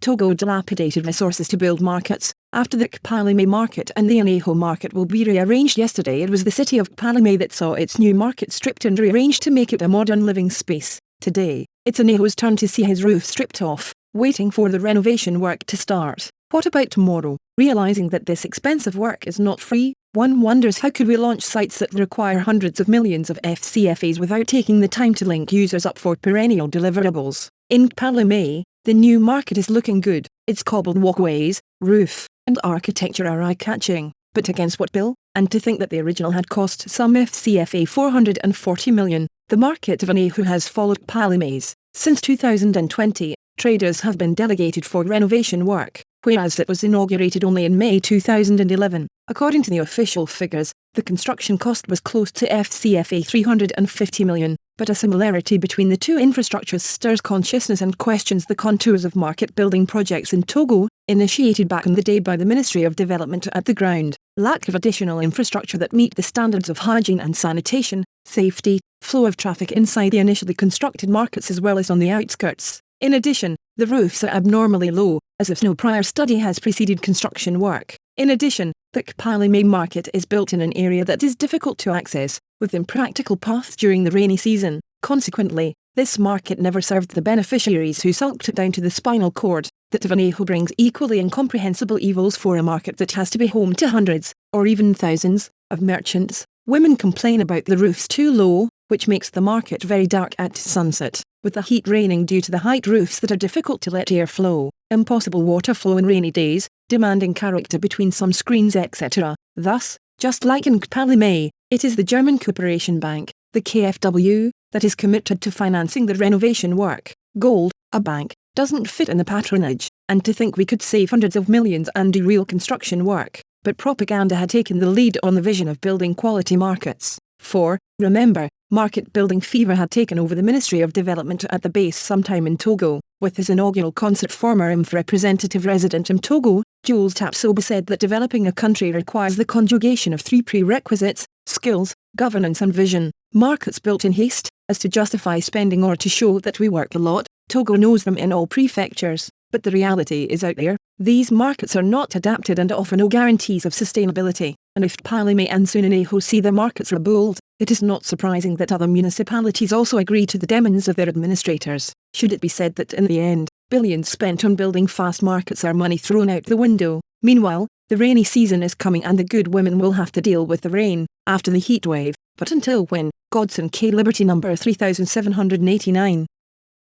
TOGO dilapidated resources to build markets. After the Kpalimé market and the Aného market will be rearranged yesterday, it was the city of Kpalimé that saw its new market stripped and rearranged to make it a modern living space. Today, it's Aného's turn to see his roof stripped off, waiting for the renovation work to start. What about tomorrow? Realizing that this expensive work is not free, one wonders how could we launch sites that require hundreds of millions of FCFAs without taking the time to link users up for perennial deliverables. In Kpalimé, the new market is looking good. Its cobbled walkways, roof, and architecture are eye-catching. But against what bill? And to think that the original had cost some FCFA 440 million. The market of Aného has followed Kpalimé's. Since 2020, traders have been delegated for renovation work, whereas it was inaugurated only in May 2011. According to the official figures, the construction cost was close to FCFA 350 million, but a similarity between the two infrastructures stirs consciousness and questions the contours of market-building projects in Togo, initiated back in the day by the Ministry of Development at the ground. Lack of additional infrastructure that meet the standards of hygiene and sanitation, safety, flow of traffic inside the initially constructed markets as well as on the outskirts. In addition, the roofs are abnormally low, as if no prior study has preceded construction work. In addition, the Kpalimé market is built in an area that is difficult to access, with impractical paths during the rainy season. Consequently, this market never served the beneficiaries who sulked it down to the spinal cord. That of Aného brings equally incomprehensible evils for a market that has to be home to hundreds, or even thousands, of merchants. Women complain about the roofs too low, which makes the market very dark at sunset, with the heat raining due to the height roofs that are difficult to let air flow, impossible water flow in rainy days, demanding character between some screens etc. Thus, just like in Kpalimé, it is the German Corporation Bank, the KfW, that is committed to financing the renovation work. Gold, a bank, doesn't fit in the patronage, and to think we could save hundreds of millions and do real construction work. But propaganda had taken the lead on the vision of building quality markets. For, remember, market-building fever had taken over the Ministry of Development at the base sometime in Togo. With his inaugural concert, former IMF representative resident in Togo, Jules Tapsoba, said that developing a country requires the conjugation of three prerequisites: skills, governance and vision. Markets built in haste, as to justify spending or to show that we work a lot. Togo knows them in all prefectures, but the reality is out there. These markets are not adapted and offer no guarantees of sustainability, and if Kpalimé and soon Aného see their markets rebuild, it is not surprising that other municipalities also agree to the demands of their administrators. Should it be said that in the end, billions spent on building fast markets are money thrown out the window. Meanwhile, the rainy season is coming and the good women will have to deal with the rain, after the heat wave. But until when? Godson K. Liberty number 3789.